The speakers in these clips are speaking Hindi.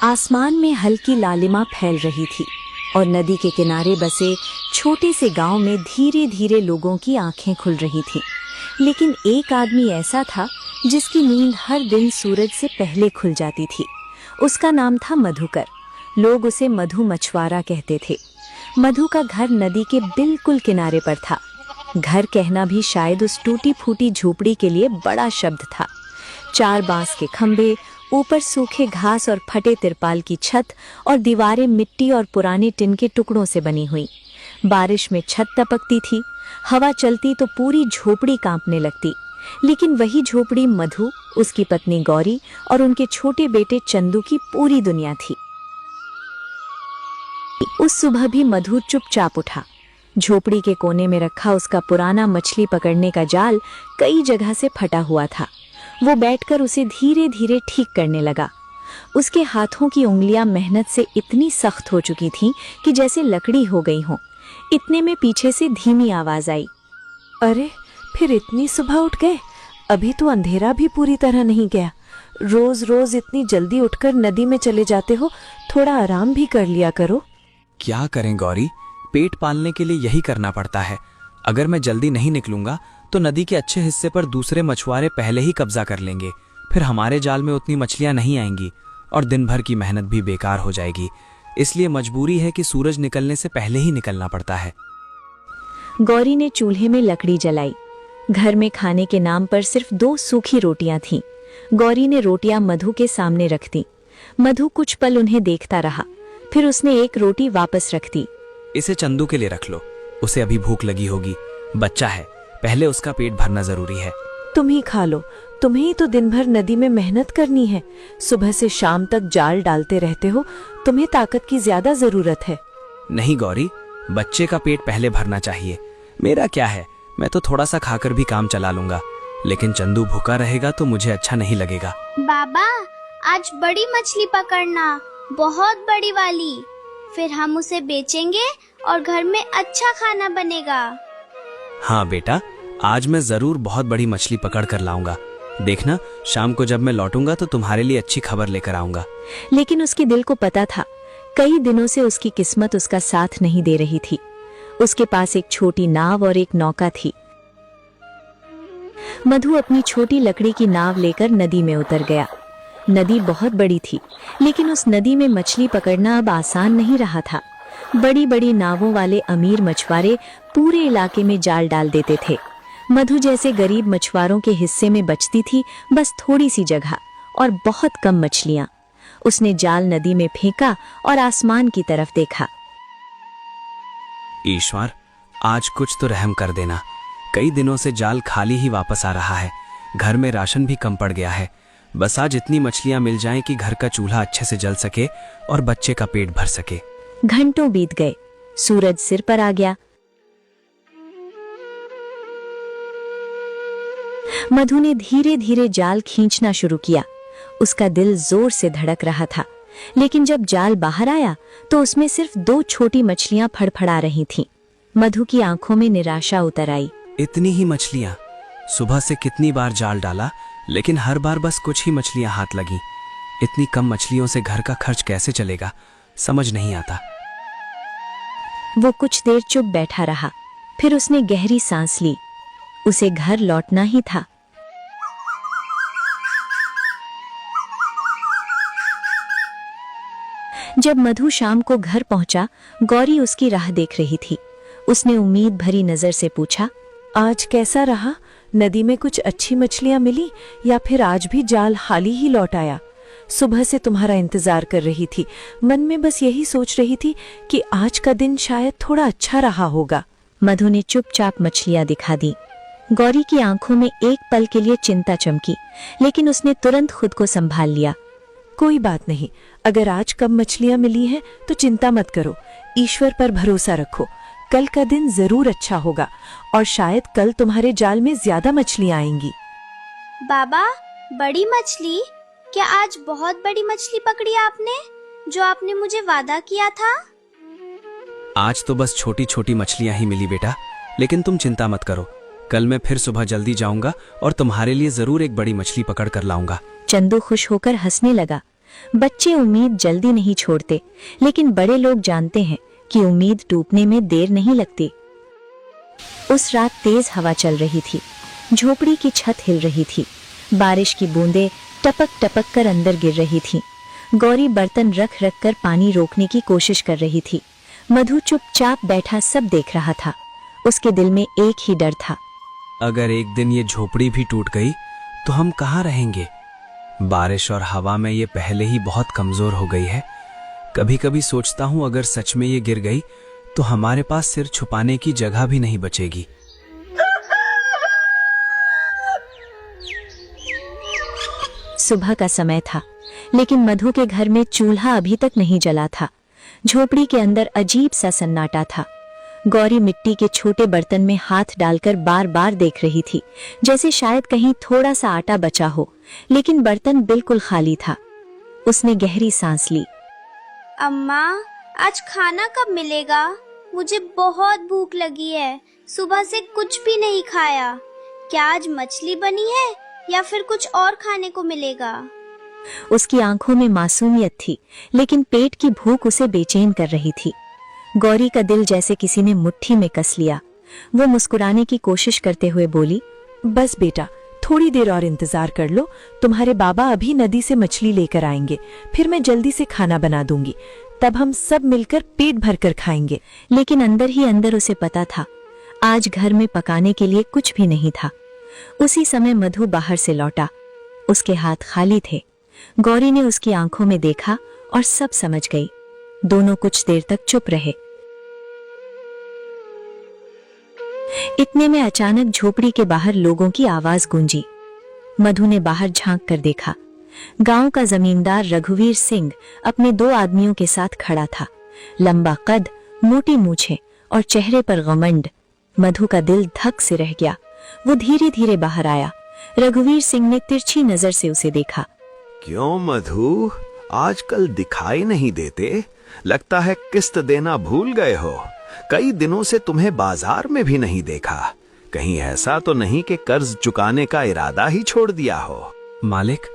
आसमान में हल्की लालिमा फैल रही थी और नदी के किनारे बसे छोटे से गांव में धीरे धीरे लोगों की आंखें खुल रही थीं। लेकिन एक आदमी ऐसा था जिसकी नींद हर दिन सूरज से पहले खुल जाती थी। उसका नाम था मधुकर। लोग उसे मधु मछुआरा कहते थे। मधु का घर नदी के बिल्कुल किनारे पर था। घर कहना भी शायद उस टूटी फूटी झोपड़ी के लिए बड़ा शब्द था। 4 बांस के खंभे, ऊपर सूखे घास और फटे तिरपाल की छत और दीवारें मिट्टी और पुराने टिन के टुकड़ों से बनी हुई। बारिश में छत टपकती थी, हवा चलती तो पूरी झोपड़ी कांपने लगती। लेकिन वही झोपड़ी मधु, उसकी पत्नी गौरी और उनके छोटे बेटे चंदू की पूरी दुनिया थी। उस सुबह भी मधु चुपचाप उठा। झोपड़ी के कोने में रखा उसका पुराना मछली पकड़ने का जाल कई जगह से फटा हुआ था। वो बैठकर उसे धीरे धीरे ठीक करने लगा। उसके हाथों की उंगलियां मेहनत से इतनी सख्त हो चुकी थीं कि जैसे लकड़ी हो गई हों। इतने में पीछे से धीमी आवाज आई, अरे फिर इतनी सुबह उठ गए? अभी तो अंधेरा भी पूरी तरह नहीं गया। रोज रोज इतनी जल्दी उठकर नदी में चले जाते हो, थोड़ा आराम भी कर लिया करो। क्या करें गौरी, पेट पालने के लिए यही करना पड़ता है। अगर मैं जल्दी नहीं निकलूंगा तो नदी के अच्छे हिस्से पर दूसरे मछुआरे पहले ही कब्जा कर लेंगे। फिर हमारे जाल में उतनी मछलियां नहीं आएंगी और दिन भर की मेहनत भी बेकार हो जाएगी। इसलिए मजबूरी है कि सूरज निकलने से पहले ही निकलना पड़ता है। गौरी ने चूल्हे में लकड़ी जलाई। घर में खाने के नाम पर सिर्फ 2 सूखी रोटियां थीं। गौरी ने रोटियां मधु के सामने रख दी। मधु कुछ पल उन्हें देखता रहा, फिर उसने एक रोटी वापस रख दी। इसे चंदू के लिए रख लो, उसे अभी भूख लगी होगी। बच्चा है, पहले उसका पेट भरना जरूरी है। तुम ही खा लो, तुम्हें ही तो दिन भर नदी में मेहनत करनी है। सुबह से शाम तक जाल डालते रहते हो, तुम्हें ताकत की ज्यादा जरूरत है। नहीं गौरी, बच्चे का पेट पहले भरना चाहिए। मेरा क्या है, मैं तो थोड़ा सा खाकर भी काम चला लूंगा, लेकिन चंदू भूखा रहेगा तो मुझे अच्छा नहीं लगेगा। बाबा, आज बड़ी मछली पकड़ना, बहुत बड़ी वाली। फिर हम उसे बेचेंगे और घर में अच्छा खाना बनेगा। हाँ बेटा, आज मैं जरूर बहुत बड़ी मछली पकड़ कर लाऊंगा। देखना, शाम को जब मैं लौटूंगा तो तुम्हारे लिए अच्छी खबर लेकर आऊंगा। लेकिन उसके दिल को पता था, कई दिनों से उसकी किस्मत उसका साथ नहीं दे रही थी। उसके पास एक छोटी नाव और एक नौका थी। मधु अपनी छोटी लकड़ी की नाव लेकर नदी में उतर गया। नदी बहुत बड़ी थी, लेकिन उस नदी में मछली पकड़ना अब आसान नहीं रहा था। बड़ी बड़ी नावों वाले अमीर मछुआरे पूरे इलाके में जाल डाल देते थे। मधु जैसे गरीब मछुआरों के हिस्से में बचती थी बस थोड़ी सी जगह और बहुत कम मछलियां। उसने जाल नदी में फेंका और आसमान की तरफ देखा। ईश्वर, आज कुछ तो रहम कर देना। कई दिनों से जाल खाली ही वापस आ रहा है। घर में राशन भी कम पड़ गया है। बस आज इतनी मछलियां मिल जाएं कि घर का चूल्हा अच्छे से जल सके और बच्चे का पेट भर सके। घंटों बीत गए, सूरज सिर पर आ गया। मधु ने धीरे धीरे जाल खींचना शुरू किया। उसका दिल जोर से धड़क रहा था, लेकिन जब जाल बाहर आया तो उसमें सिर्फ 2 छोटी मछलियां फड़फड़ा रही थीं। मधु की आंखों में निराशा उतर आई। इतनी ही मछलियां? सुबह से कितनी बार जाल डाला, लेकिन हर बार बस कुछ ही मछलियां हाथ लगी। इतनी कम मछलियों से घर का खर्च कैसे चलेगा, समझ नहीं आता। वो कुछ देर चुप बैठा रहा, फिर उसने गहरी सांस ली। उसे घर लौटना ही था। जब मधु शाम को घर पहुंचा, गौरी उसकी राह देख रही थी। उसने उम्मीद भरी नजर से पूछा, आज कैसा रहा? नदी में कुछ अच्छी मछलियां मिली या फिर आज भी जाल खाली ही लौट आया? सुबह से तुम्हारा इंतजार कर रही थी। मन में बस यही सोच रही थी कि आज का दिन शायद थोड़ा अच्छा रहा होगा। मधु ने चुपचाप मछलियां दिखा दी। गौरी की आंखों में एक पल के लिए चिंता चमकी, लेकिन उसने तुरंत खुद को संभाल लिया। कोई बात नहीं, अगर आज कम मछलियां मिली हैं तो चिंता मत करो। ईश्वर पर भरोसा रखो, कल का दिन जरूर अच्छा होगा और शायद कल तुम्हारे जाल में ज्यादा मछलियां आएंगी। बाबा, बड़ी मछली? क्या आज बहुत बड़ी मछली पकड़ी आपने, जो आपने मुझे वादा किया था? आज तो बस छोटी छोटी मछलियां ही मिली बेटा, लेकिन तुम चिंता मत करो। कल मैं फिर सुबह जल्दी जाऊंगा और तुम्हारे लिए जरूर एक बड़ी मछली पकड़ कर लाऊंगा। चंदू खुश होकर हंसने लगा। बच्चे उम्मीद जल्दी नहीं छोड़ते, लेकिन बड़े लोग जानते हैं कि उम्मीद टूटने में देर नहीं लगती। उस रात तेज हवा चल रही थी, झोपड़ी की छत हिल रही थी, बारिश की बूंदें टपक टपक कर अंदर गिर रही थीं। गौरी बर्तन रख रख कर पानी रोकने की कोशिश कर रही थी। मधु चुपचाप बैठा सब देख रहा था। उसके दिल में एक ही डर था, अगर एक दिन ये झोपड़ी भी टूट गई तो हम कहाँ रहेंगे? बारिश और हवा में ये पहले ही बहुत कमजोर हो गई है। कभी कभी सोचता हूँ अगर सच में ये गिर गई तो हमारे पास सिर छुपाने की जगह भी नहीं बचेगी। सुबह का समय था, लेकिन मधु के घर में चूल्हा अभी तक नहीं जला था। झोपड़ी के अंदर अजीब सा सन्नाटा था। गौरी मिट्टी के छोटे बर्तन में हाथ डालकर बार बार देख रही थी, जैसे शायद कहीं थोड़ा सा आटा बचा हो, लेकिन बर्तन बिल्कुल खाली था। उसने गहरी सांस ली। अम्मा, आज खाना कब मिलेगा? मुझे बहुत भूख लगी है, सुबह से कुछ भी नहीं खाया। क्या आज मछली बनी है या फिर कुछ और खाने को मिलेगा? उसकी आंखों में मासूमियत थी, लेकिन पेट की भूख उसे बेचैन कर रही थी। गौरी का दिल जैसे किसी ने मुट्ठी में कस लिया। वो मुस्कुराने की कोशिश करते हुए बोली, बस बेटा, थोड़ी देर और इंतजार कर लो। तुम्हारे बाबा अभी नदी से मछली लेकर आएंगे, फिर मैं जल्दी से खाना बना दूंगी। तब हम सब मिलकर पेट भरकर खाएंगे। लेकिन अंदर ही अंदर उसे पता था, आज घर में पकाने के लिए कुछ भी नहीं था। उसी समय मधु बाहर से लौटा। उसके हाथ खाली थे। गौरी ने उसकी आंखों में देखा और सब समझ गई। दोनों कुछ देर तक चुप रहे। इतने में अचानक झोपड़ी के बाहर लोगों की आवाज गूंजी। मधु ने बाहर झांक कर देखा। गांव का जमींदार रघुवीर सिंह अपने 2 आदमियों के साथ खड़ा था। लंबा कद, मोटी मूछें और चेहरे पर घमंड। मधु का दिल धक से रह गया। वो धीरे धीरे बाहर आया। रघुवीर सिंह ने तिरछी नजर से उसे देखा। क्यों मधु, आजकल दिखाई नहीं देते? लगता है किस्त देना भूल गए हो। कई दिनों से तुम्हें बाजार में भी नहीं देखा। कहीं ऐसा तो नहीं कि कर्ज चुकाने का इरादा ही छोड़ दिया हो? मालिक,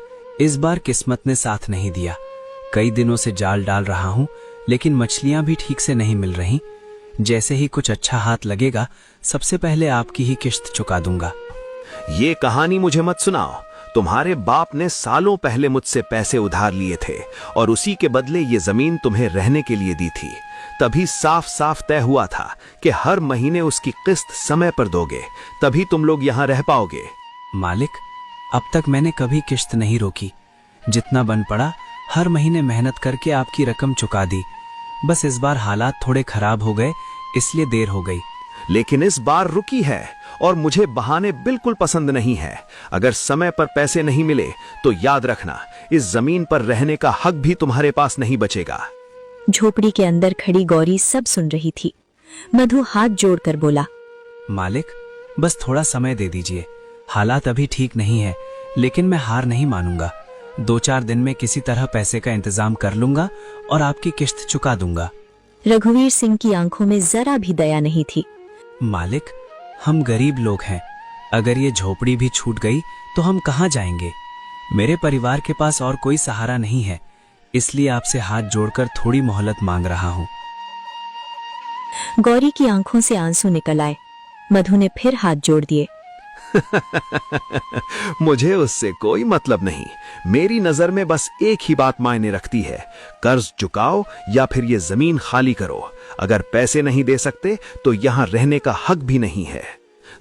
इस बार किस्मत ने साथ नहीं दिया। कई दिनों से जाल डाल रहा हूँ, लेकिन मछलियां भी ठीक से नहीं मिल रही। जैसे ही कुछ अच्छा हाथ लगेगा, सबसे पहले आपकी ही किश्त चुका दूंगा। ये कहानी मुझे मत सुनाओ। तुम्हारे बाप ने सालों पहले मुझसे पैसे उधार लिए थे और उसी के बदले ये जमीन तुम्हें रहने के लिए दी थी। तभी साफ साफ तय हुआ था कि हर महीने उसकी किस्त समय पर दोगे, तभी तुम लोग यहाँ रह पाओगे। मालिक, अब तक मैंने कभी किश्त नहीं रोकी। जितना बन पड़ा हर महीने मेहनत करके आपकी रकम चुका दी। बस इस बार हालात थोड़े खराब हो गए, इसलिए देर हो गई। लेकिन इस बार रुकी है और मुझे बहाने बिल्कुल पसंद नहीं है। अगर समय पर पैसे नहीं मिले तो याद रखना, इस जमीन पर रहने का हक भी तुम्हारे पास नहीं बचेगा। झोपड़ी के अंदर खड़ी गौरी सब सुन रही थी। मधु हाथ जोड़कर बोला, मालिक, बस थोड़ा समय दे दीजिए। हालात अभी ठीक नहीं है, लेकिन मैं हार नहीं मानूंगा। 2-4 दिन में किसी तरह पैसे का इंतजाम कर लूंगा और आपकी किश्त चुका दूंगा। रघुवीर सिंह की आंखों में जरा भी दया नहीं थी। मालिक, हम गरीब लोग हैं। अगर ये झोपड़ी भी छूट गई तो हम कहाँ जाएंगे? मेरे परिवार के पास और कोई सहारा नहीं है, इसलिए आपसे हाथ जोड़कर थोड़ी मोहलत मांग रहा हूँ। गौरी की आंखों से आंसू निकल आए। मधु ने फिर हाथ जोड़ दिए। मुझे उससे कोई मतलब नहीं। मेरी नजर में बस एक ही बात मायने रखती है, कर्ज चुकाओ या फिर ये जमीन खाली करो। अगर पैसे नहीं दे सकते तो यहाँ रहने का हक भी नहीं है।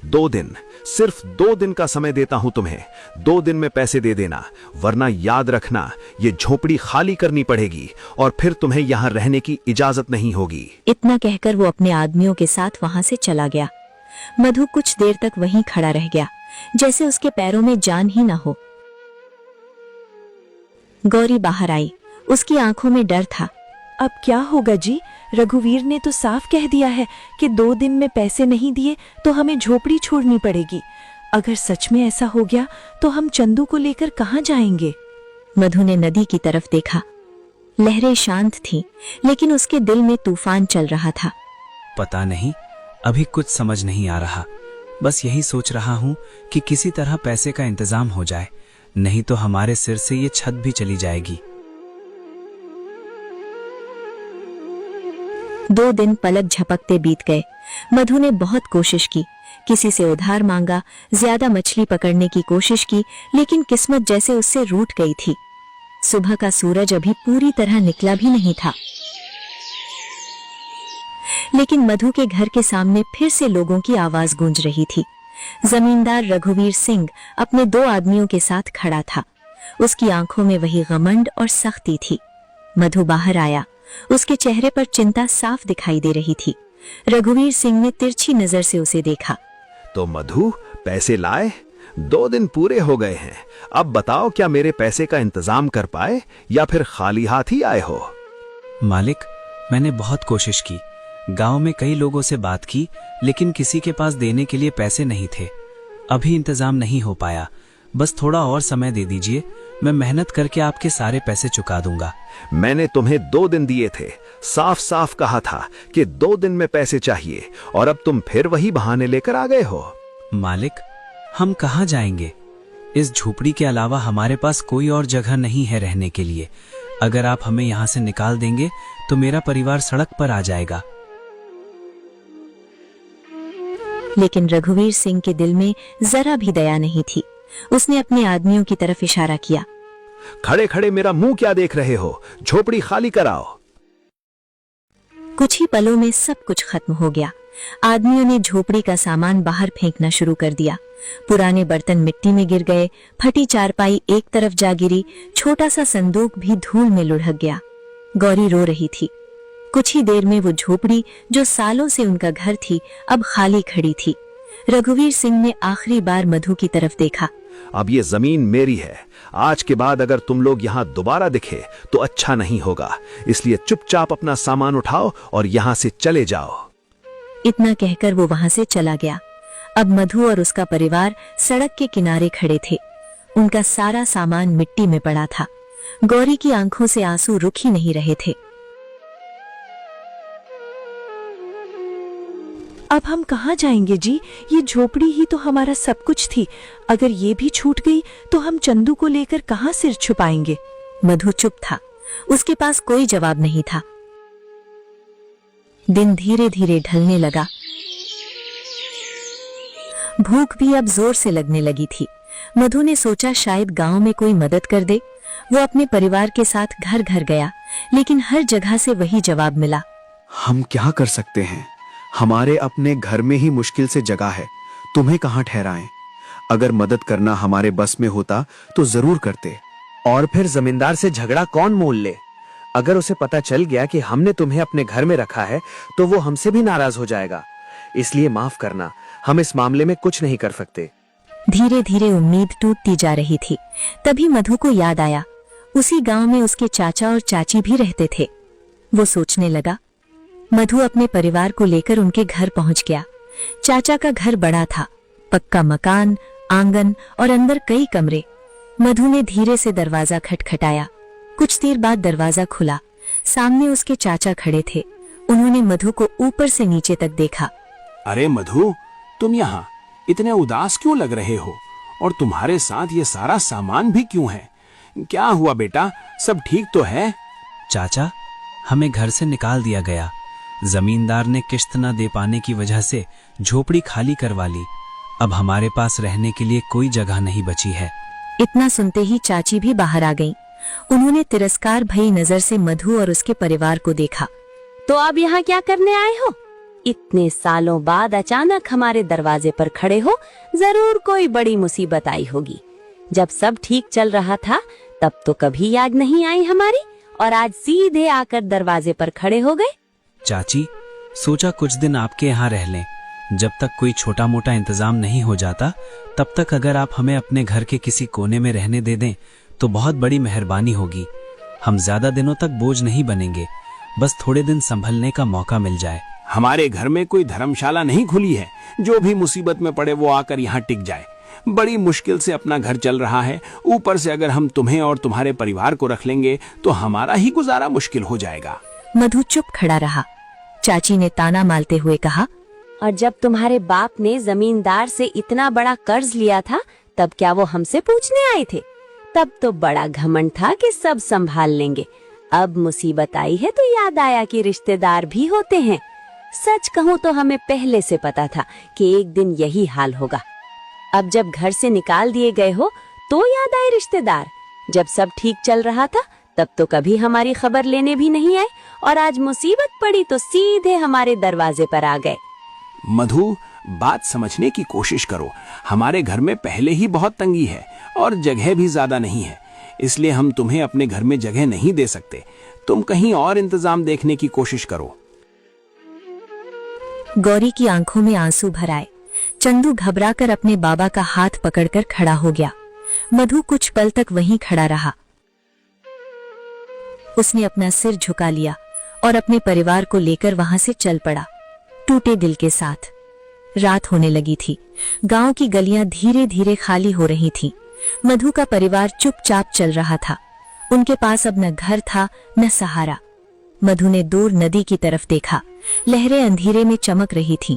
2 दिन, सिर्फ 2 दिन का समय देता हूं तुम्हें। 2 दिन में पैसे दे देना, वरना याद रखना ये झोपड़ी खाली करनी पड़ेगी और फिर तुम्हें यहाँ रहने की इजाजत नहीं होगी। इतना कहकर वो अपने आदमियों के साथ वहां से चला गया। मधु कुछ देर तक वहीं खड़ा रह गया, जैसे उसके पैरों में जान ही न हो। गौरी बाहर आई। उसकी आंखों में डर था। अब क्या होगा जी? रघुवीर ने तो साफ कह दिया है कि 2 दिन में पैसे नहीं दिए तो हमें झोपड़ी छोड़नी पड़ेगी। अगर सच में ऐसा हो गया तो हम चंदू को लेकर कहाँ जाएंगे? मधु ने नदी की तरफ देखा। लहरें शांत थीं, लेकिन उसके दिल में तूफान चल रहा था। पता नहीं, अभी कुछ समझ नहीं आ रहा। बस यही सोच रहा हूँ कि किसी तरह पैसे का इंतजाम हो जाए, नहीं तो हमारे सिर से ये छत भी चली जाएगी। 2 दिन पलक झपकते बीत गए। मधु ने बहुत कोशिश की, किसी से उधार मांगा, ज्यादा मछली पकड़ने की कोशिश की, लेकिन किस्मत जैसे उससे रूठ गई थी। सुबह का सूरज अभी पूरी तरह निकला भी नहीं था, लेकिन मधु के घर के सामने फिर से लोगों की आवाज गूंज रही थी। जमींदार रघुवीर सिंह अपने 2 आदमियों के साथ खड़ा था। उसकी आंखों में वही घमंड और सख्ती थी। मधु बाहर आया, उसके चेहरे पर चिंता साफ दिखाई दे रही थी। रघुवीर सिंह ने तिरछी नजर से उसे देखा। तो मधु, पैसे लाए? 2 दिन पूरे हो गए हैं। अब बताओ, क्या मेरे पैसे का इंतजाम कर पाए या फिर खाली हाथ ही आए हो? मालिक, मैंने बहुत कोशिश की, गांव में कई लोगों से बात की, लेकिन किसी के पास देने के लिए पैसे नहीं थे। अभी इंतजाम नहीं हो पाया। बस थोड़ा और समय दे दीजिए, मैं मेहनत करके आपके सारे पैसे चुका दूंगा। मैंने तुम्हें 2 दिन दिए थे, साफ साफ कहा था कि 2 दिन में पैसे चाहिए, और अब तुम फिर वही बहाने लेकर आ गए हो। मालिक, हम कहाँ जाएंगे? इस झोपड़ी के अलावा हमारे पास कोई और जगह नहीं है रहने के लिए। अगर आप हमें यहाँ से निकाल देंगे तो मेरा परिवार सड़क पर आ जाएगा। लेकिन रघुवीर सिंह के दिल में जरा भी दया नहीं थी। उसने अपने आदमियों की तरफ इशारा किया। खड़े खड़े मेरा मुंह क्या देख रहे हो? झोपड़ी खाली कराओ। कुछ ही पलों में सब कुछ खत्म हो गया। आदमियों ने झोपड़ी का सामान बाहर फेंकना शुरू कर दिया। पुराने बर्तन मिट्टी में गिर गए, फटी चारपाई एक तरफ जा गिरी, छोटा सा संदूक भी धूल में लुढ़क गया। गौरी रो रही थी। कुछ ही देर में वो झोपड़ी, जो सालों से उनका घर थी, अब खाली खड़ी थी। रघुवीर सिंह ने आखिरी बार मधु की तरफ देखा। अब ये जमीन मेरी है। आज के बाद अगर तुम लोग यहाँ दोबारा दिखे तो अच्छा नहीं होगा, इसलिए चुपचाप अपना सामान उठाओ और यहाँ से चले जाओ। इतना कहकर वो वहां से चला गया। अब मधु और उसका परिवार सड़क के किनारे खड़े थे। उनका सारा सामान मिट्टी में पड़ा था। गौरी की आंखों से आंसू रुक ही नहीं रहे थे। अब हम कहाँ जाएंगे जी? ये झोपड़ी ही तो हमारा सब कुछ थी। अगर ये भी छूट गई तो हम चंदू को लेकर कहाँ सिर छुपाएंगे? मधु चुप था। उसके पास कोई जवाब नहीं था। दिन धीरे धीरे ढलने लगा। भूख भी अब जोर से लगने लगी थी। मधु ने सोचा शायद गांव में कोई मदद कर दे। वो अपने परिवार के साथ घर घर गया, लेकिन हर जगह से वही जवाब मिला। हम क्या कर सकते हैं? हमारे अपने घर में ही मुश्किल से जगह है, तुम्हें कहाँ ठहराएं? अगर मदद करना हमारे बस में होता तो जरूर करते। और फिर जमींदार से झगड़ा कौन मोल ले? अगर उसे पता चल गया कि हमने तुम्हें अपने घर में रखा है तो वो हमसे भी नाराज हो जाएगा। इसलिए माफ करना, हम इस मामले में कुछ नहीं कर सकते। धीरे धीरे उम्मीद टूटती जा रही थी। तभी मधु को याद आया, उसी गांव में उसके चाचा और चाची भी रहते थे। वो सोचने लगा। मधु अपने परिवार को लेकर उनके घर पहुंच गया। चाचा का घर बड़ा था, पक्का मकान, आंगन और अंदर कई कमरे। मधु ने धीरे से दरवाजा खटखटाया। कुछ देर बाद दरवाजा खुला। सामने उसके चाचा खड़े थे। उन्होंने मधु को ऊपर से नीचे तक देखा। अरे मधु, तुम यहाँ इतने उदास क्यों लग रहे हो? और तुम्हारे साथ ये सारा सामान भी क्यों है? क्या हुआ बेटा, सब ठीक तो है? चाचा, हमें घर से निकाल दिया गया। जमींदार ने किश्त न दे पाने की वजह से झोपड़ी खाली करवा ली। अब हमारे पास रहने के लिए कोई जगह नहीं बची है। इतना सुनते ही चाची भी बाहर आ गईं। उन्होंने तिरस्कार भरी नजर से मधु और उसके परिवार को देखा। तो अब यहाँ क्या करने आए हो? इतने सालों बाद अचानक हमारे दरवाजे पर खड़े हो, जरूर कोई बड़ी मुसीबत आई होगी। जब सब ठीक चल रहा था तब तो कभी याद नहीं आई हमारी, और आज सीधे आकर दरवाजे पर खड़े हो गए। चाची, सोचा कुछ दिन आपके यहाँ रह लें। जब तक कोई छोटा मोटा इंतजाम नहीं हो जाता, तब तक अगर आप हमें अपने घर के किसी कोने में रहने दे दें तो बहुत बड़ी मेहरबानी होगी। हम ज्यादा दिनों तक बोझ नहीं बनेंगे, बस थोड़े दिन संभलने का मौका मिल जाए। हमारे घर में कोई धर्मशाला नहीं खुली है, जो भी मुसीबत में पड़े वो आकर यहाँ टिक जाए। बड़ी मुश्किल से अपना घर चल रहा है, ऊपर से अगर हम तुम्हें और तुम्हारे परिवार को रख लेंगे तो हमारा ही गुजारा मुश्किल हो जाएगा। मधु चुप खड़ा रहा। चाची ने ताना मारते हुए कहा, और जब तुम्हारे बाप ने जमींदार से इतना बड़ा कर्ज लिया था तब क्या वो हमसे पूछने आए थे? तब तो बड़ा घमंड था कि सब संभाल लेंगे। अब मुसीबत आई है तो याद आया कि रिश्तेदार भी होते हैं। सच कहूँ तो हमें पहले से पता था कि एक दिन यही हाल होगा। अब जब घर से निकाल दिए गए हो तो याद आए रिश्तेदार। जब सब ठीक चल रहा था तब तो कभी हमारी खबर लेने भी नहीं आए, और आज मुसीबत पड़ी तो सीधे हमारे दरवाजे पर आ गए। मधु, बात समझने की कोशिश करो। हमारे घर में पहले ही बहुत तंगी है और जगह भी ज्यादा नहीं है, इसलिए हम तुम्हें अपने घर में जगह नहीं दे सकते। तुम कहीं और इंतजाम देखने की कोशिश करो। गौरी की आंखों में आंसू भर आए। चंदू घबराकर अपने बाबा का हाथ पकड़कर खड़ा हो गया। मधु कुछ पल तक वहीं खड़ा रहा। उसने अपना सिर झुका लिया और अपने परिवार को लेकर वहां से चल पड़ा, टूटे दिल के साथ। रात होने लगी थी। गांव की गलियां धीरे धीरे खाली हो रही थीं। मधु का परिवार चुपचाप चल रहा था। उनके पास अब न घर था न सहारा। मधु ने दूर नदी की तरफ देखा। लहरें अंधेरे में चमक रही थीं।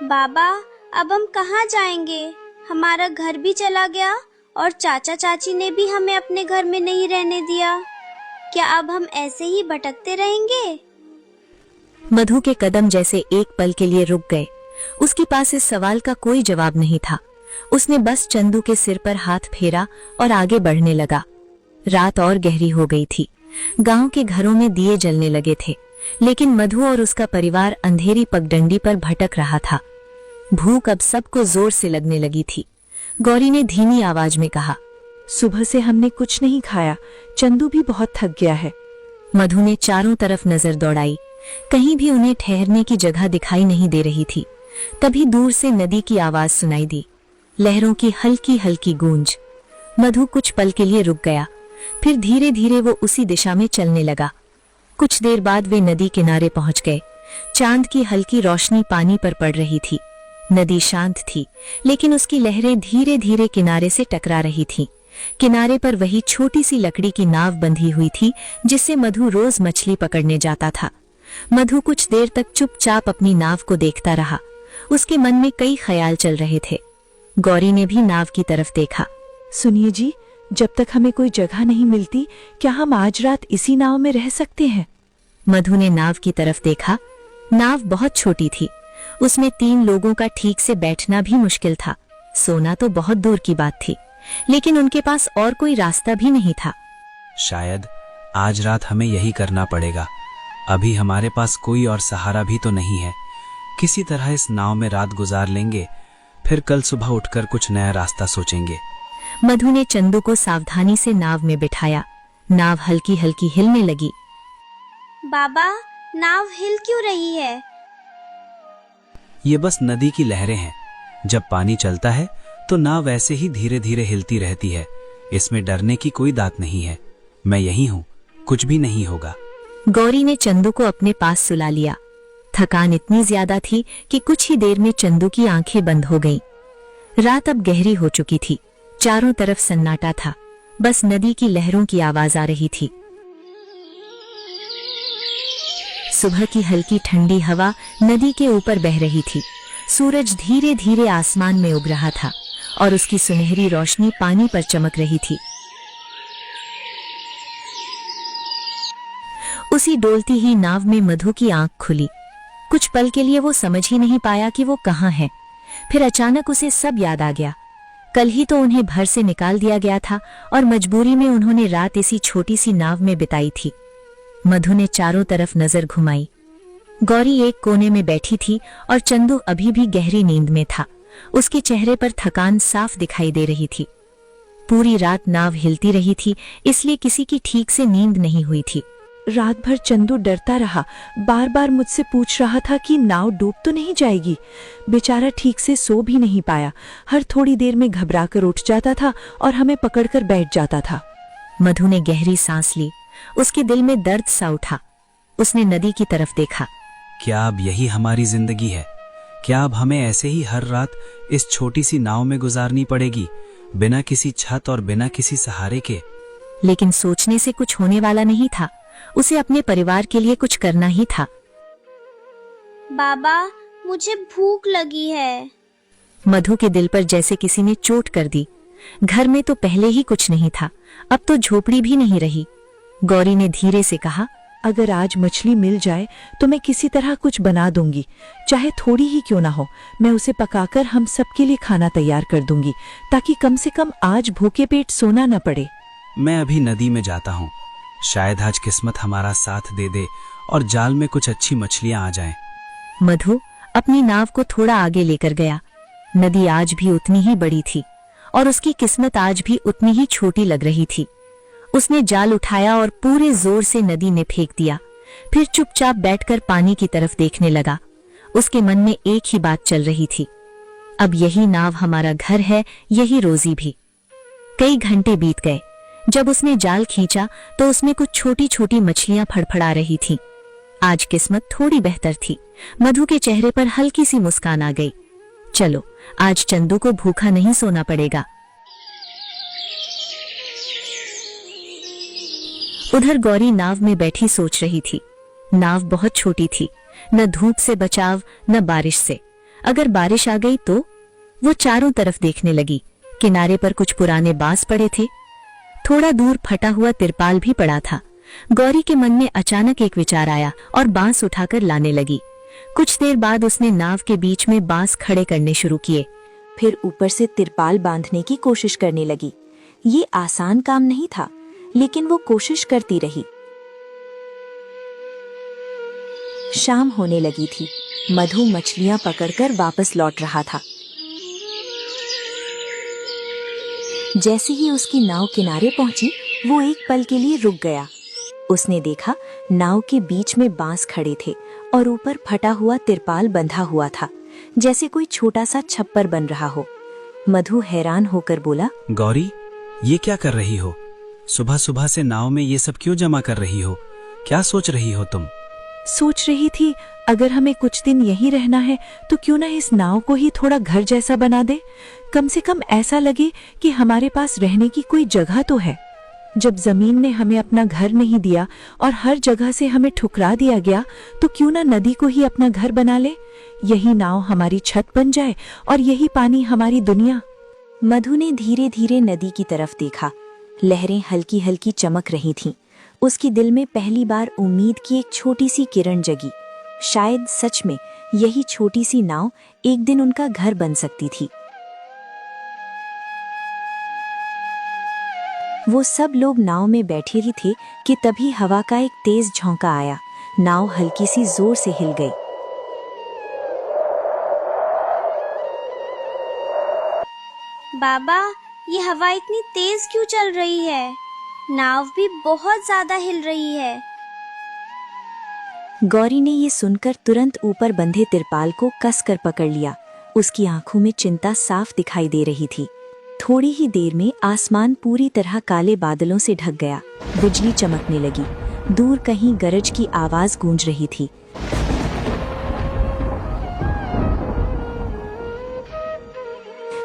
बाबा, अब हम कहाँ जाएंगे? हमारा घर भी चला गया और चाचा चाची ने भी हमें अपने घर में नहीं रहने दिया। क्या अब हम ऐसे ही भटकते रहेंगे? मधु के कदम जैसे एक पल के लिए रुक गए। उसके पास इस सवाल का कोई जवाब नहीं था। उसने बस चंदू के सिर पर हाथ फेरा और आगे बढ़ने लगा। रात और गहरी हो गई थी। गांव के घरों में दिए जलने लगे थे, लेकिन मधु और उसका परिवार अंधेरी पगडंडी पर भटक रहा था। भूख अब सबको जोर से लगने लगी थी। गौरी ने धीमी आवाज में कहा, सुबह से हमने कुछ नहीं खाया, चंदू भी बहुत थक गया है। मधु ने चारों तरफ नजर दौड़ाई। कहीं भी उन्हें ठहरने की जगह दिखाई नहीं दे रही थी। तभी दूर से नदी की आवाज सुनाई दी, लहरों की हल्की हल्की गूंज। मधु कुछ पल के लिए रुक गया, फिर धीरे धीरे वो उसी दिशा में चलने लगा। कुछ देर बाद वे नदी किनारे पहुंच गए। चांद की हल्की रोशनी पानी पर पड़ रही थी। नदी शांत थी, लेकिन उसकी लहरें धीरे धीरे किनारे से टकरा रही थीं। किनारे पर वही छोटी सी लकड़ी की नाव बंधी हुई थी जिससे मधु रोज मछली पकड़ने जाता था। मधु कुछ देर तक चुपचाप अपनी नाव को देखता रहा। उसके मन में कई ख्याल चल रहे थे। गौरी ने भी नाव की तरफ देखा। सुनिए जी, जब तक हमें कोई जगह नहीं मिलती, क्या हम आज रात इसी नाव में रह सकते हैं? मधु ने नाव की तरफ देखा। नाव बहुत छोटी थी। उसमें 3 लोगों का ठीक से बैठना भी मुश्किल था। सोना तो बहुत दूर की बात थी, लेकिन उनके पास और कोई रास्ता भी नहीं था। शायद आज रात हमें यही करना पड़ेगा। अभी हमारे पास कोई और सहारा भी तो नहीं है। किसी तरह इस नाव में रात गुजार लेंगे, फिर कल सुबह उठकर कुछ नया रास्ता सोचेंगे। मधु ने चंदू को सावधानी से नाव में बिठाया। नाव हल्की हल्की हिलने लगी। बाबा, नाव हिल क्यों रही है? ये बस नदी की लहरें हैं। जब पानी चलता है तो नाव ऐसे ही धीरे धीरे हिलती रहती है। इसमें डरने की कोई बात नहीं है। मैं यही हूँ, कुछ भी नहीं होगा। गौरी ने चंदू को अपने पास सुला लिया। थकान इतनी ज्यादा थी कि कुछ ही देर में चंदू की आंखें बंद हो गईं। रात अब गहरी हो चुकी थी। चारों तरफ सन्नाटा था। बस नदी की लहरों की आवाज आ रही थी। सुबह की हल्की ठंडी हवा नदी के ऊपर बह रही थी। सूरज धीरे धीरे आसमान में उग रहा था और उसकी सुनहरी रोशनी पानी पर चमक रही थी। उसी डोलती ही नाव में मधु की आंख खुली। कुछ पल के लिए वो समझ ही नहीं पाया कि वो कहाँ है। फिर अचानक उसे सब याद आ गया। कल ही तो उन्हें घर से निकाल दिया गया था और मजबूरी में उन्होंने रात इसी छोटी सी नाव में बिताई थी। मधु ने चारों तरफ नजर घुमाई। गौरी एक कोने में बैठी थी और चंदू अभी भी गहरी नींद में था। उसके चेहरे पर थकान साफ दिखाई दे रही थी। पूरी रात नाव हिलती रही थी, इसलिए किसी की ठीक से नींद नहीं हुई थी। रात भर चंदू डरता रहा, बार बार मुझसे पूछ रहा था कि नाव डूब तो नहीं जाएगी। बेचारा ठीक से सो भी नहीं पाया। हर थोड़ी देर में घबराकर उठ जाता था और हमें पकड़कर बैठ जाता था। मधु ने गहरी सांस ली। उसके दिल में दर्द सा उठा। उसने नदी की तरफ देखा। क्या अब यही हमारी जिंदगी है? क्या अब हमें ऐसे ही हर रात इस छोटी सी नाव में गुजारनी पड़ेगी, बिना किसी छत और बिना किसी सहारे के? लेकिन सोचने से कुछ होने वाला नहीं था। उसे अपने परिवार के लिए कुछ करना ही था। बाबा, मुझे भूख लगी है। मधु के दिल पर जैसे किसी ने चोट कर दी। घर में तो पहले ही कुछ नहीं था, अब तो झोपड़ी भी नहीं रही। गौरी ने धीरे से कहा, अगर आज मछली मिल जाए तो मैं किसी तरह कुछ बना दूंगी, चाहे थोड़ी ही क्यों ना हो। मैं उसे पकाकर हम सबके लिए खाना तैयार कर दूंगी, ताकि कम से कम आज भूखे पेट सोना न पड़े। मैं अभी नदी में जाता हूँ, शायद आज किस्मत हमारा साथ दे दे और जाल में कुछ अच्छी मछलियाँ आ जाएं। मधु अपनी नाव को थोड़ा आगे लेकर गया। नदी आज भी उतनी ही बड़ी थी और उसकी किस्मत आज भी उतनी ही छोटी लग रही थी। उसने जाल उठाया और पूरे जोर से नदी में फेंक दिया, फिर चुपचाप बैठकर पानी की तरफ देखने लगा। उसके मन में एक ही बात चल रही थी, अब यही नाव हमारा घर है, यही रोजी भी। कई घंटे बीत गए। जब उसने जाल खींचा तो उसमें कुछ छोटी छोटी मछलियां फड़फड़ा रही थीं। आज किस्मत थोड़ी बेहतर थी। मधु के चेहरे पर हल्की सी मुस्कान आ गई। चलो, आज चंदू को भूखा नहीं सोना पड़ेगा। उधर गौरी नाव में बैठी सोच रही थी। नाव बहुत छोटी थी, न धूप से बचाव न बारिश से। अगर बारिश आ गई तो? वो चारों तरफ देखने लगी। किनारे पर कुछ पुराने बांस पड़े थे, थोड़ा दूर फटा हुआ तिरपाल भी पड़ा था। गौरी के मन में अचानक एक विचार आया और बांस उठाकर लाने लगी। कुछ देर बाद उसने नाव के बीच में बांस खड़े करने शुरू किए, फिर ऊपर से तिरपाल बांधने की कोशिश करने लगी। ये आसान काम नहीं था, लेकिन वो कोशिश करती रही। शाम होने लगी थी। मधु मछलियां पकड़कर वापस लौट रहा था। जैसे ही उसकी नाव किनारे पहुंची, वो एक पल के लिए रुक गया। उसने देखा नाव के बीच में बांस खड़े थे और ऊपर फटा हुआ तिरपाल बंधा हुआ था, जैसे कोई छोटा सा छप्पर बन रहा हो। मधु हैरान होकर बोला, गौरी, ये क्या कर रही हो? सुबह सुबह से नाव में ये सब क्यों जमा कर रही हो? क्या सोच रही हो तुम? सोच रही थी, अगर हमें कुछ दिन यहीं रहना है तो क्यों ना इस नाव को ही थोड़ा घर जैसा बना दे। कम से कम ऐसा लगे कि हमारे पास रहने की कोई जगह तो है। जब जमीन ने हमें अपना घर नहीं दिया और हर जगह से हमें ठुकरा दिया गया, तो क्यों ना नदी को ही अपना घर बना ले। यही नाव हमारी छत बन जाए और यही पानी हमारी दुनिया। मधु ने धीरे धीरे नदी की तरफ देखा। लहरें हल्की हल्की चमक रही थीं। उसकी दिल में पहली बार उम्मीद की एक छोटी सी किरण जगी। शायद सच में यही छोटी सी नाव एक दिन उनका घर बन सकती थी। वो सब लोग नाव में बैठे ही थे कि तभी हवा का एक तेज झोंका आया। नाव हल्की सी जोर से हिल गई। बाबा, ये हवा इतनी तेज क्यों चल रही है? नाव भी बहुत ज्यादा हिल रही है। गौरी ने ये सुनकर तुरंत ऊपर बंधे तिरपाल को कसकर पकड़ लिया। उसकी आंखों में चिंता साफ दिखाई दे रही थी। थोड़ी ही देर में आसमान पूरी तरह काले बादलों से ढक गया। बिजली चमकने लगी। दूर कहीं गरज की आवाज गूंज रही थी।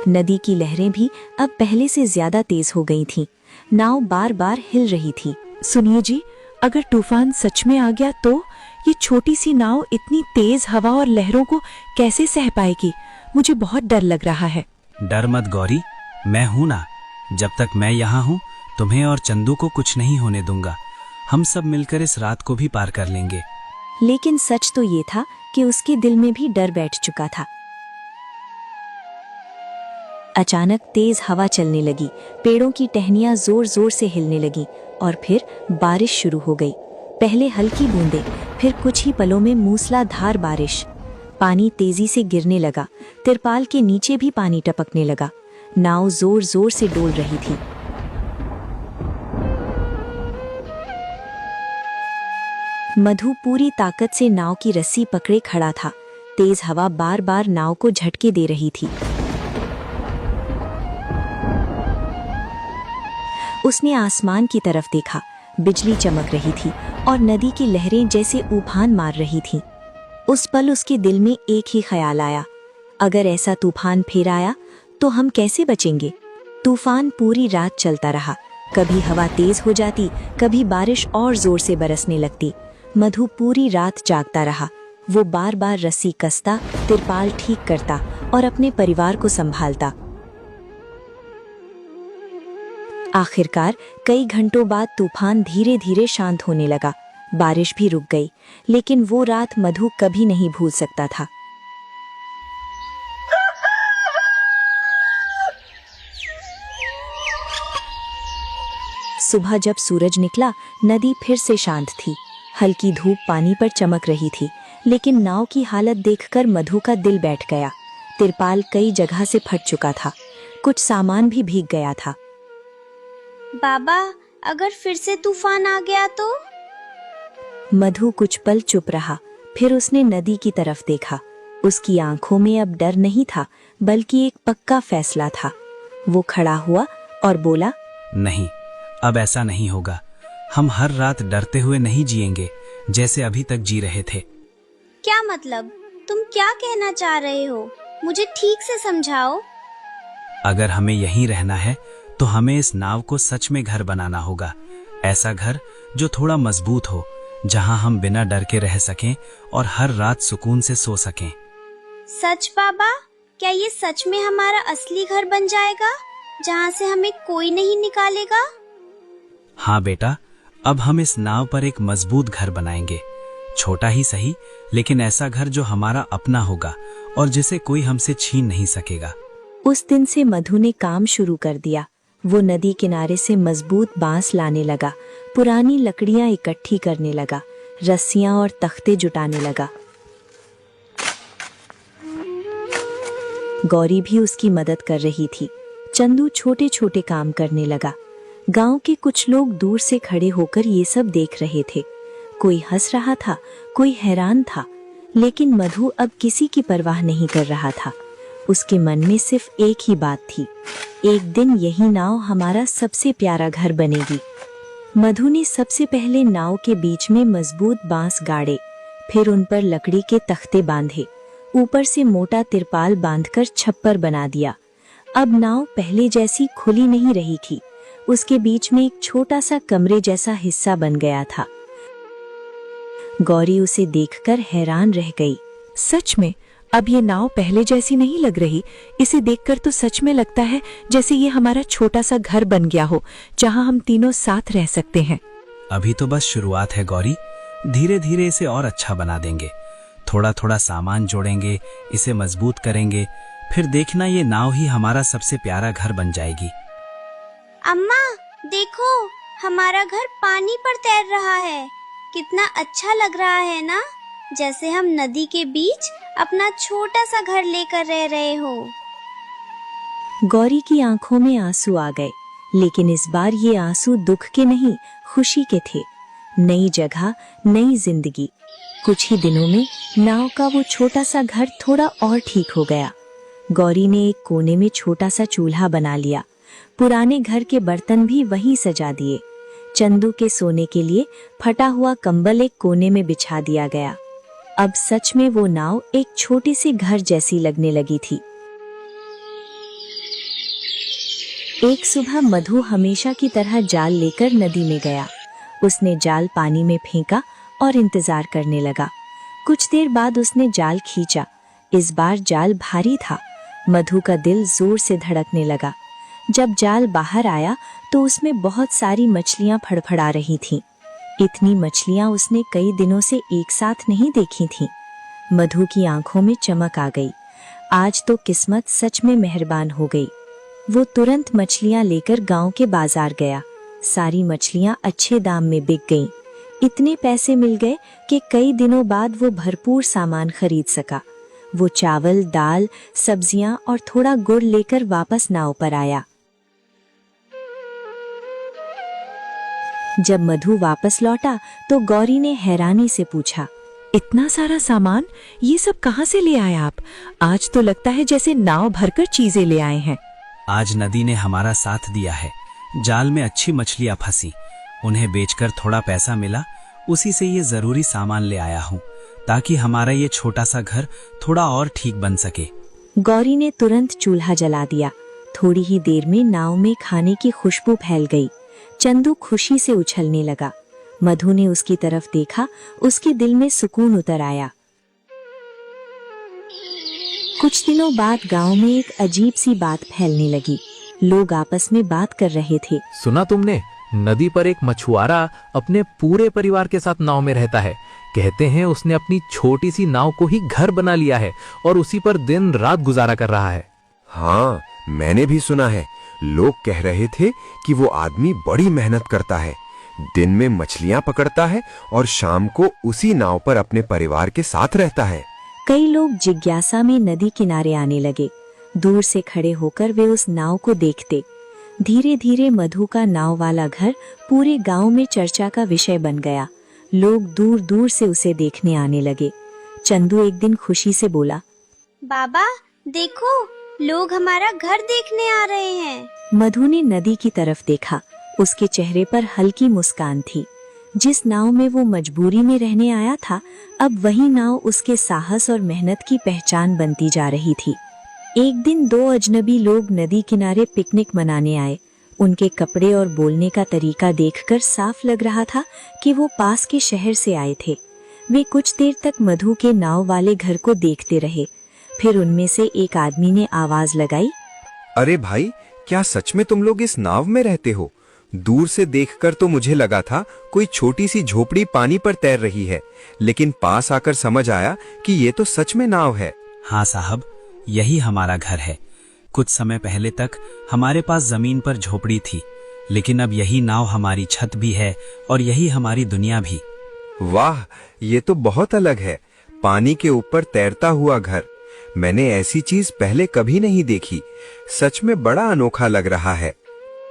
नदी की लहरें भी अब पहले से ज्यादा तेज हो गई थीं। नाव बार बार हिल रही थी। सुनिए जी, अगर तूफान सच में आ गया तो ये छोटी सी नाव इतनी तेज हवा और लहरों को कैसे सह पाएगी? मुझे बहुत डर लग रहा है। डर मत गौरी, मैं हूं ना। जब तक मैं यहाँ हूँ, तुम्हें और चंदू को कुछ नहीं होने दूंगा। हम सब मिलकर इस रात को भी पार कर लेंगे। लेकिन सच तो ये था कि उसके दिल में भी डर बैठ चुका था। अचानक तेज हवा चलने लगी। पेड़ों की टहनियां जोर जोर से हिलने लगी और फिर बारिश शुरू हो गई। पहले हल्की बूंदें, फिर कुछ ही पलों में मूसलाधार बारिश। पानी तेजी से गिरने लगा। तिरपाल के नीचे भी पानी टपकने लगा। नाव जोर जोर से डोल रही थी। मधु पूरी ताकत से नाव की रस्सी पकड़े खड़ा था। तेज हवा बार बार नाव को झटके दे रही थी। उसने आसमान की तरफ देखा। बिजली चमक रही थी और नदी की लहरें जैसे उफान मार रही थीं। उस पल उसके दिल में एक ही ख्याल आया, अगर ऐसा तूफान फिर आया तो हम कैसे बचेंगे? तूफान पूरी रात चलता रहा। कभी हवा तेज हो जाती, कभी बारिश और जोर से बरसने लगती। मधु पूरी रात जागता रहा। वो बार बार रस्सी कसता, तिरपाल ठीक करता और अपने परिवार को संभालता। आखिरकार कई घंटों बाद तूफान धीरे धीरे शांत होने लगा। बारिश भी रुक गई, लेकिन वो रात मधु कभी नहीं भूल सकता था। सुबह जब सूरज निकला, नदी फिर से शांत थी। हल्की धूप पानी पर चमक रही थी, लेकिन नाव की हालत देखकर मधु का दिल बैठ गया। तिरपाल कई जगह से फट चुका था, कुछ सामान भी भीग गया था। बाबा, अगर फिर से तूफान आ गया तो? मधु कुछ पल चुप रहा, फिर उसने नदी की तरफ देखा। उसकी आंखों में अब डर नहीं था, बल्कि एक पक्का फैसला था। वो खड़ा हुआ और बोला, नहीं, अब ऐसा नहीं होगा। हम हर रात डरते हुए नहीं जिएंगे जैसे अभी तक जी रहे थे। क्या मतलब? तुम क्या कहना चाह रहे हो? मुझे ठीक से समझाओ। अगर हमें यहीं रहना है तो हमें इस नाव को सच में घर बनाना होगा। ऐसा घर जो थोड़ा मजबूत हो, जहां हम बिना डर के रह सकें और हर रात सुकून से सो सकें। सच बाबा? क्या ये सच में हमारा असली घर बन जाएगा, जहाँ से हमें कोई नहीं निकालेगा? हाँ बेटा, अब हम इस नाव पर एक मजबूत घर बनाएंगे। छोटा ही सही, लेकिन ऐसा घर जो हमारा अपना होगा और जिसे कोई हमसे छीन नहीं सकेगा। उस दिन से मधु ने काम शुरू कर दिया। वो नदी किनारे से मजबूत बांस लाने लगा, पुरानी लकड़ियां इकट्ठी करने लगा, रस्सियां और तख्ते जुटाने लगा। गौरी भी उसकी मदद कर रही थी। चंदू छोटे छोटे काम करने लगा। गांव के कुछ लोग दूर से खड़े होकर ये सब देख रहे थे। कोई हंस रहा था, कोई हैरान था, लेकिन मधु अब किसी की परवाह नहीं कर रहा था। उसके मन में सिर्फ एक ही बात थी, एक दिन यही नाव हमारा सबसे प्यारा घर बनेगी। मधु ने सबसे पहले नाव के बीच में मजबूत बांस गाड़े, फिर उन पर लकड़ी के तख्ते बांधे, ऊपर से मोटा तिरपाल बांधकर छप्पर बना दिया। अब नाव पहले जैसी खुली नहीं रही थी, उसके बीच में एक छोटा सा कमरे जैसा हिस्सा बन गया था। गौरी उसे देखकर हैरान रह गई। सच में अब ये नाव पहले जैसी नहीं लग रही। इसे देखकर तो सच में लगता है जैसे ये हमारा छोटा सा घर बन गया हो, जहां हम तीनों साथ रह सकते हैं। अभी तो बस शुरुआत है गौरी, धीरे धीरे इसे और अच्छा बना देंगे। थोड़ा थोड़ा सामान जोड़ेंगे, इसे मजबूत करेंगे, फिर देखना ये नाव ही हमारा सबसे प्यारा घर बन जाएगी। अम्मा, देखो, हमारा घर पानी पर तैर रहा है। कितना अच्छा लग रहा है ना, जैसे हम नदी के बीच अपना छोटा सा घर लेकर रह रहे हो। गौरी की आंखों में आंसू आ गए, लेकिन इस बार ये आंसू दुख के नहीं, खुशी के थे। नई जगह, नई जिंदगी। कुछ ही दिनों में नाव का वो छोटा सा घर थोड़ा और ठीक हो गया। गौरी ने एक कोने में छोटा सा चूल्हा बना लिया। पुराने घर के बर्तन भी वहीं सजा दिए। चंदू के सोने के लिए फटा हुआ कंबल एक कोने में बिछा दिया गया। अब सच में वो नाव एक छोटे से घर जैसी लगने लगी थी। एक सुबह मधु हमेशा की तरह जाल लेकर नदी में गया। उसने जाल पानी में फेंका और इंतजार करने लगा। कुछ देर बाद उसने जाल खींचा। इस बार जाल भारी था। मधु का दिल जोर से धड़कने लगा। जब जाल बाहर आया तो उसमें बहुत सारी मछलियां फड़फड़ा रही थीं। इतनी मछलियां उसने कई दिनों से एक साथ नहीं देखी थीं। मधु की आंखों में चमक आ गई। आज तो किस्मत सच में मेहरबान हो गई। वो तुरंत मछलियां लेकर गांव के बाजार गया। सारी मछलियां अच्छे दाम में बिक गईं। इतने पैसे मिल गए कि कई दिनों बाद वो भरपूर सामान खरीद सका। वो चावल, दाल, सब्जियां और थोड़ा गुड़ लेकर वापस नाव पर आया। जब मधु वापस लौटा तो गौरी ने हैरानी से पूछा, इतना सारा सामान, ये सब कहाँ से ले आए आप? आज तो लगता है जैसे नाव भरकर चीजें ले आए हैं। आज नदी ने हमारा साथ दिया है। जाल में अच्छी मछलियां फंसी, उन्हें बेचकर थोड़ा पैसा मिला, उसी से ये जरूरी सामान ले आया हूँ, ताकि हमारा ये छोटा सा घर थोड़ा और ठीक बन सके। गौरी ने तुरंत चूल्हा जला दिया। थोड़ी ही देर में नाव में खाने की खुशबू फैल गई। चंदू खुशी से उछलने लगा। मधु ने उसकी तरफ देखा, उसके दिल में सुकून उतर आया। कुछ दिनों बाद गांव में एक अजीब सी बात फैलने लगी। लोग आपस में बात कर रहे थे। सुना तुमने, नदी पर एक मछुआरा अपने पूरे परिवार के साथ नाव में रहता है। कहते हैं उसने अपनी छोटी सी नाव को ही घर बना लिया है और उसी पर दिन रात गुजारा कर रहा है। हाँ, मैंने भी सुना है। लोग कह रहे थे कि वो आदमी बड़ी मेहनत करता है, दिन में मछलियां पकड़ता है और शाम को उसी नाव पर अपने परिवार के साथ रहता है। कई लोग जिज्ञासा में नदी किनारे आने लगे। दूर से खड़े होकर वे उस नाव को देखते। धीरे धीरे मधु का नाव वाला घर पूरे गांव में चर्चा का विषय बन गया। लोग दूर दूर से उसे देखने आने लगे। चंदू एक दिन खुशी से बोला, बाबा देखो, लोग हमारा घर देखने आ रहे हैं। मधु ने नदी की तरफ देखा। उसके चेहरे पर हल्की मुस्कान थी। जिस नाव में वो मजबूरी में रहने आया था, अब वही नाव उसके साहस और मेहनत की पहचान बनती जा रही थी। एक दिन दो अजनबी लोग नदी किनारे पिकनिक मनाने आए। उनके कपड़े और बोलने का तरीका देखकर साफ लग रहा था कि वो पास के शहर से आए थे। वे कुछ देर तक मधु के नाव वाले घर को देखते रहे। फिर उनमें से एक आदमी ने आवाज लगाई, अरे भाई, क्या सच में तुम लोग इस नाव में रहते हो? दूर से देखकर तो मुझे लगा था कोई छोटी सी झोपड़ी पानी पर तैर रही है, लेकिन पास आकर समझ आया कि ये तो सच में नाव है। हाँ साहब, यही हमारा घर है। कुछ समय पहले तक हमारे पास जमीन पर झोपड़ी थी, लेकिन अब यही नाव हमारी छत भी है और यही हमारी दुनिया भी। वाह, ये तो बहुत अलग है। पानी के ऊपर तैरता हुआ घर, मैंने ऐसी चीज पहले कभी नहीं देखी। सच में बड़ा अनोखा लग रहा है।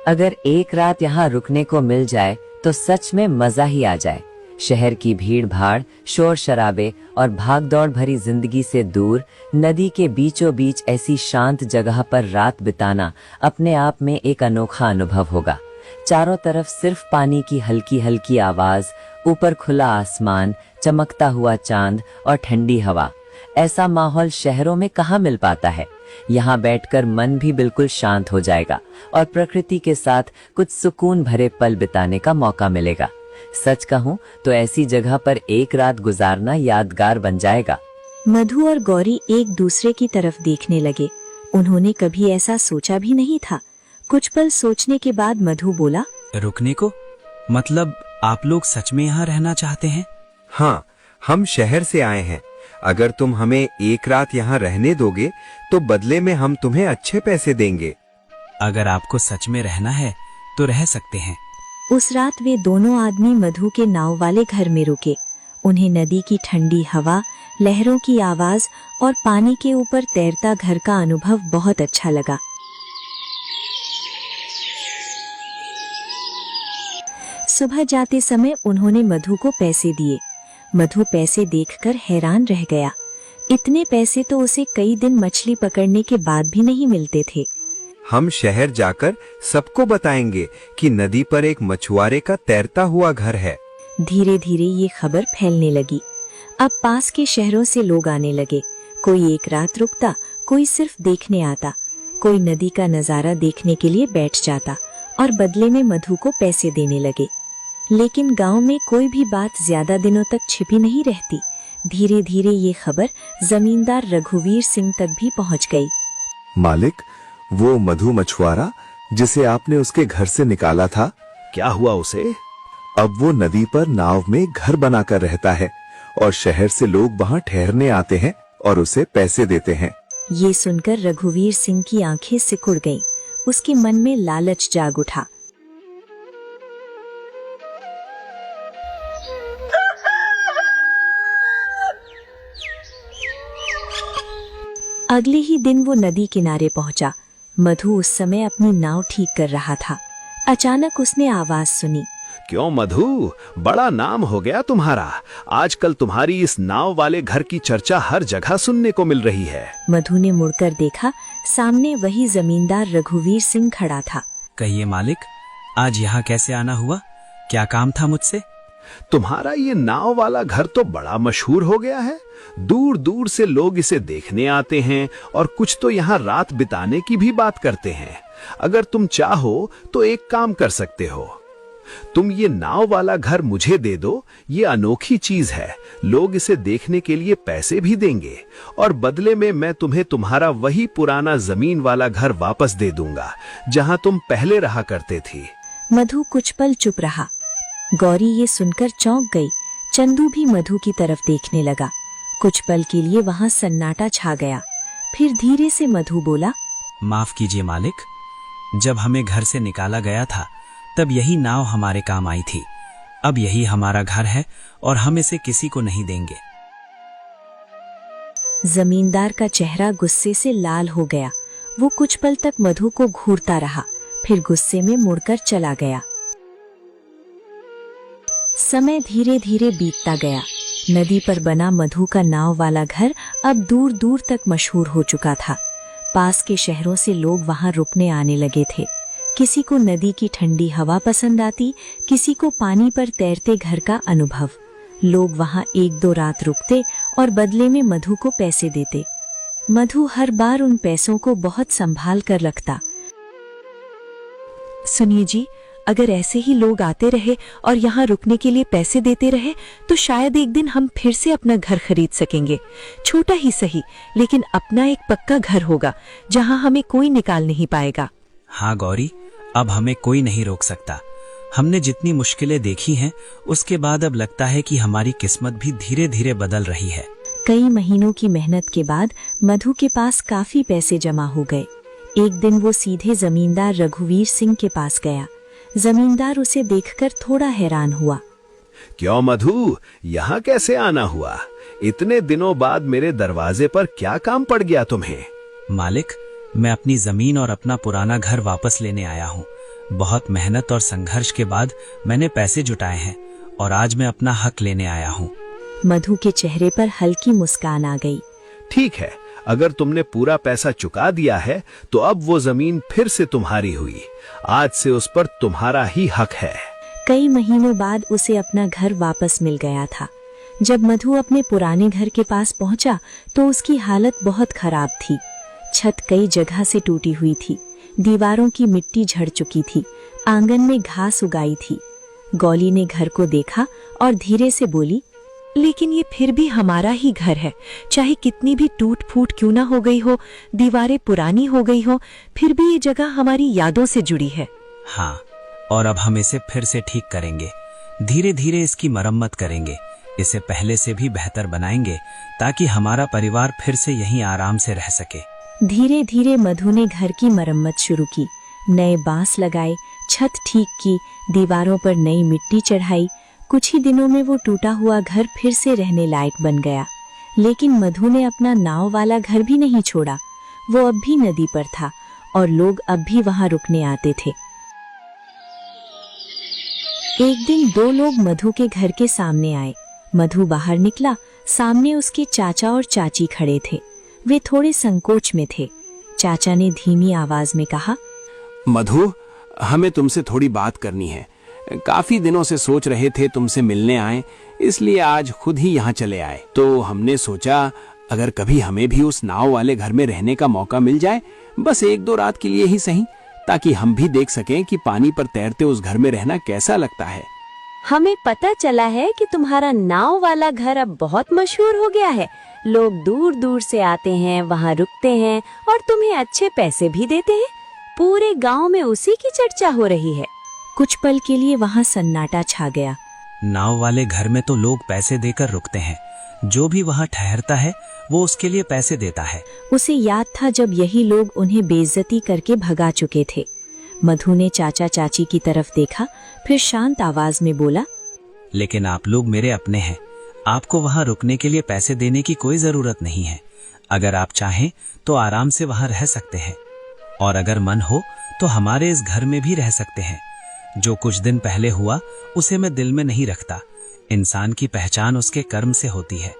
अगर एक रात यहाँ रुकने को मिल जाए तो सच में मजा ही आ जाए। शहर की भीड़ भाड़, शोर शराबे और भागदौड़ भरी जिंदगी से दूर नदी के बीचों बीच ऐसी शांत जगह पर रात बिताना अपने आप में एक अनोखा अनुभव होगा। चारों तरफ सिर्फ पानी की हल्की हल्की आवाज, ऊपर खुला आसमान, चमकता हुआ चांद और ठंडी हवा। ऐसा माहौल शहरों में कहाँ मिल पाता है। यहाँ बैठकर मन भी बिल्कुल शांत हो जाएगा और प्रकृति के साथ कुछ सुकून भरे पल बिताने का मौका मिलेगा। सच कहूँ तो ऐसी जगह पर एक रात गुजारना यादगार बन जाएगा। मधु और गौरी एक दूसरे की तरफ देखने लगे। उन्होंने कभी ऐसा सोचा भी नहीं था। कुछ पल सोचने के बाद मधु बोला, रुकने को मतलब आप लोग सच में यहाँ रहना चाहते हैं? हाँ, हम शहर से आए हैं। अगर तुम हमें एक रात यहाँ रहने दोगे तो बदले में हम तुम्हें अच्छे पैसे देंगे। अगर आपको सच में रहना है तो रह सकते हैं। उस रात वे दोनों आदमी मधु के नाव वाले घर में रुके। उन्हें नदी की ठंडी हवा, लहरों की आवाज और पानी के ऊपर तैरता घर का अनुभव बहुत अच्छा लगा। सुबह जाते समय उन्होंने मधु को पैसे दिए। मधु पैसे देखकर हैरान रह गया। इतने पैसे तो उसे कई दिन मछली पकड़ने के बाद भी नहीं मिलते थे। हम शहर जाकर सबको बताएंगे कि नदी पर एक मछुआरे का तैरता हुआ घर है। धीरे धीरे ये खबर फैलने लगी। अब पास के शहरों से लोग आने लगे। कोई एक रात रुकता, कोई सिर्फ देखने आता, कोई नदी का नजारा देखने के लिए बैठ जाता और बदले में मधु को पैसे देने लगे। लेकिन गांव में कोई भी बात ज्यादा दिनों तक छिपी नहीं रहती। धीरे धीरे ये खबर जमींदार रघुवीर सिंह तक भी पहुंच गई। मालिक, वो मधु मछुआरा जिसे आपने उसके घर से निकाला था, क्या हुआ उसे? अब वो नदी पर नाव में घर बनाकर रहता है और शहर से लोग वहाँ ठहरने आते हैं और उसे पैसे देते हैं। ये सुनकर रघुवीर सिंह की आंखें सिकुड़ गईं। उसके मन में लालच जाग उठा। अगले ही दिन वो नदी किनारे पहुंचा। मधु उस समय अपनी नाव ठीक कर रहा था। अचानक उसने आवाज सुनी, क्यों मधु, बड़ा नाम हो गया तुम्हारा। आजकल तुम्हारी इस नाव वाले घर की चर्चा हर जगह सुनने को मिल रही है। मधु ने मुड़कर देखा। सामने वही जमींदार रघुवीर सिंह खड़ा था। कहिए मालिक, आज यहाँ कैसे आना हुआ? क्या काम था मुझसे? तुम्हारा ये नाव वाला घर तो बड़ा मशहूर हो गया है। दूर दूर से लोग इसे देखने आते हैं और कुछ तो यहाँ रात बिताने की भी बात करते हैं। अगर तुम चाहो तो एक काम कर सकते हो। तुम ये नाव वाला घर मुझे दे दो, ये अनोखी चीज है। लोग इसे देखने के लिए पैसे भी देंगे और बदले में मैं तुम्हें तुम्हारा वही पुराना जमीन वाला घर वापस दे दूंगा जहां तुम पहले रहा करते थे। मधु कुछ पल चुप रहा। गौरी ये सुनकर चौंक गई। चंदू भी मधु की तरफ देखने लगा। कुछ पल के लिए वहां सन्नाटा छा गया। फिर धीरे से मधु बोला, माफ कीजिए मालिक, जब हमें घर से निकाला गया था तब यही नाव हमारे काम आई थी। अब यही हमारा घर है और हम इसे किसी को नहीं देंगे। जमींदार का चेहरा गुस्से से लाल हो गया। वो कुछ पल तक मधु को घूरता रहा, फिर गुस्से में मुड़कर चला गया। समय धीरे धीरे बीतता गया। नदी पर बना मधु का नाव वाला घर अब दूर दूर तक मशहूर हो चुका था। पास के शहरों से लोग वहां रुकने आने लगे थे। किसी को नदी की ठंडी हवा पसंद आती, किसी को पानी पर तैरते घर का अनुभव। लोग वहां 1-2 रात रुकते और बदले में मधु को पैसे देते। मधु हर बार उन पैसों को बहुत संभाल कर रखता। सुनिए जी, अगर ऐसे ही लोग आते रहे और यहाँ रुकने के लिए पैसे देते रहे तो शायद एक दिन हम फिर से अपना घर खरीद सकेंगे। छोटा ही सही, लेकिन अपना एक पक्का घर होगा जहाँ हमें कोई निकाल नहीं पाएगा। हाँ गौरी, अब हमें कोई नहीं रोक सकता। हमने जितनी मुश्किलें देखी हैं उसके बाद अब लगता है कि हमारी किस्मत भी धीरे धीरे बदल रही है। कई महीनों की मेहनत के बाद मधु के पास काफी पैसे जमा हो गए। एक दिन वो सीधे जमींदार रघुवीर सिंह के पास गया। जमींदार उसे देखकर थोड़ा हैरान हुआ। क्यों मधु, यहाँ कैसे आना हुआ? इतने दिनों बाद मेरे दरवाजे पर क्या काम पड़ गया तुम्हें? मालिक, मैं अपनी जमीन और अपना पुराना घर वापस लेने आया हूँ। बहुत मेहनत और संघर्ष के बाद मैंने पैसे जुटाए हैं और आज मैं अपना हक लेने आया हूँ। मधु के चेहरे पर हल्की मुस्कान आ गई। ठीक है, अगर तुमने पूरा पैसा चुका दिया है तो अब वो जमीन फिर से तुम्हारी हुई। आज से उस पर तुम्हारा ही हक है। कई महीनों बाद उसे अपना घर वापस मिल गया था। जब मधु अपने पुराने घर के पास पहुंचा तो उसकी हालत बहुत खराब थी। छत कई जगह से टूटी हुई थी, दीवारों की मिट्टी झड़ चुकी थी, आंगन में घास उगाई थी। गौली ने घर को देखा और धीरे से बोली, लेकिन ये फिर भी हमारा ही घर है। चाहे कितनी भी टूट फूट क्यों ना हो गई हो, दीवारें पुरानी हो गई हो, फिर भी ये जगह हमारी यादों से जुड़ी है। हाँ, और अब हम इसे फिर से ठीक करेंगे। धीरे धीरे इसकी मरम्मत करेंगे, इसे पहले से भी बेहतर बनाएंगे ताकि हमारा परिवार फिर से यहीं आराम से रह सके। धीरे धीरे मधु ने घर की मरम्मत शुरू की। नए बांस लगाए, छत ठीक की, दीवारों पर नई मिट्टी चढ़ाई। कुछ ही दिनों में वो टूटा हुआ घर फिर से रहने लायक बन गया। लेकिन मधु ने अपना नाव वाला घर भी नहीं छोड़ा। वो अब भी नदी पर था और लोग अब भी वहां रुकने आते थे। एक दिन 2 लोग मधु के घर के सामने आए। मधु बाहर निकला। सामने उसके चाचा और चाची खड़े थे। वे थोड़े संकोच में थे। चाचा ने धीमी आवाज में कहा, मधु, हमें तुमसे थोड़ी बात करनी है। काफी दिनों से सोच रहे थे तुमसे मिलने आए, इसलिए आज खुद ही यहाँ चले आए। तो हमने सोचा अगर कभी हमें भी उस नाव वाले घर में रहने का मौका मिल जाए, बस 1-2 रात के लिए ही सही, ताकि हम भी देख सकें कि पानी पर तैरते उस घर में रहना कैसा लगता है। हमें पता चला है कि तुम्हारा नाव वाला घर अब बहुत मशहूर हो गया है। लोग दूर दूर से आते हैं, वहाँ रुकते हैं और तुम्हें अच्छे पैसे भी देते हैं। पूरे गांव में उसी की चर्चा हो रही है। कुछ पल के लिए वहां सन्नाटा छा गया। नाव वाले घर में तो लोग पैसे देकर रुकते हैं। जो भी वहाँ ठहरता है वो उसके लिए पैसे देता है। उसे याद था जब यही लोग उन्हें बेइज्जती करके भगा चुके थे। मधु ने चाचा चाची की तरफ देखा, फिर शांत आवाज में बोला, लेकिन आप लोग मेरे अपने हैं। आपको वहाँ रुकने के लिए पैसे देने की कोई जरूरत नहीं है। अगर आप चाहें तो आराम से वहाँ रह सकते हैं और अगर मन हो तो हमारे इस घर में भी रह सकते हैं। जो कुछ दिन पहले हुआ उसे मैं दिल में नहीं रखता। इंसान की पहचान उसके कर्म से होती है।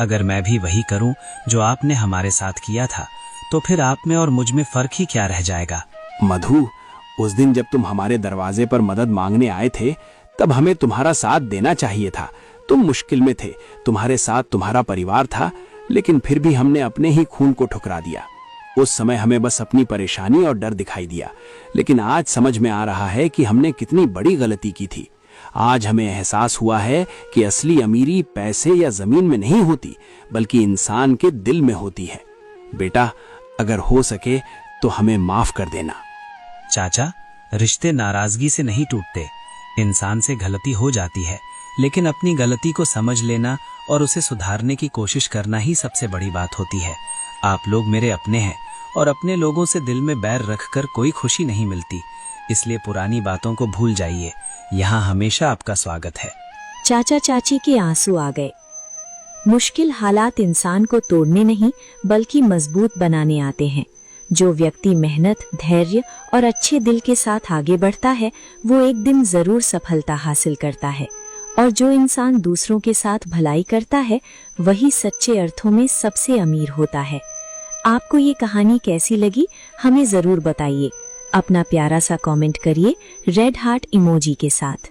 अगर मैं भी वही करूं जो आपने हमारे साथ किया था तो फिर आप में और मुझ में फर्क ही क्या रह जाएगा। मधु, उस दिन जब तुम हमारे दरवाजे पर मदद मांगने आए थे तब हमें तुम्हारा साथ देना चाहिए था। तुम मुश्किल में थे, तुम्हारे साथ तुम्हारा परिवार था, लेकिन फिर भी हमने अपने ही खून को ठुकरा दिया। उस समय हमें बस अपनी परेशानी और डर दिखाई दिया, लेकिन आज समझ में आ रहा है कि हमने कितनी बड़ी गलती की थी। आज हमें एहसास हुआ है कि असली अमीरी पैसे या जमीन में नहीं होती, बल्कि इंसान के दिल में होती है। बेटा, अगर हो सके तो हमें माफ कर देना। चाचा, रिश्ते नाराजगी से नहीं टूटते। इंसान से गलती हो जाती है, लेकिन अपनी गलती को समझ लेना और उसे सुधारने की कोशिश करना ही सबसे बड़ी बात होती है। आप लोग मेरे अपने हैं और अपने लोगों से दिल में बैर रखकर कोई खुशी नहीं मिलती, इसलिए पुरानी बातों को भूल जाइए। यहाँ हमेशा आपका स्वागत है। चाचा चाची के आंसू आ गए। मुश्किल हालात इंसान को तोड़ने नहीं बल्कि मजबूत बनाने आते हैं। जो व्यक्ति मेहनत, धैर्य और अच्छे दिल के साथ आगे बढ़ता है वो एक दिन जरूर सफलता हासिल करता है, और जो इंसान दूसरों के साथ भलाई करता है वही सच्चे अर्थों में सबसे अमीर होता है। आपको ये कहानी कैसी लगी हमें जरूर बताइए। अपना प्यारा सा कमेंट करिए रेड हार्ट इमोजी के साथ।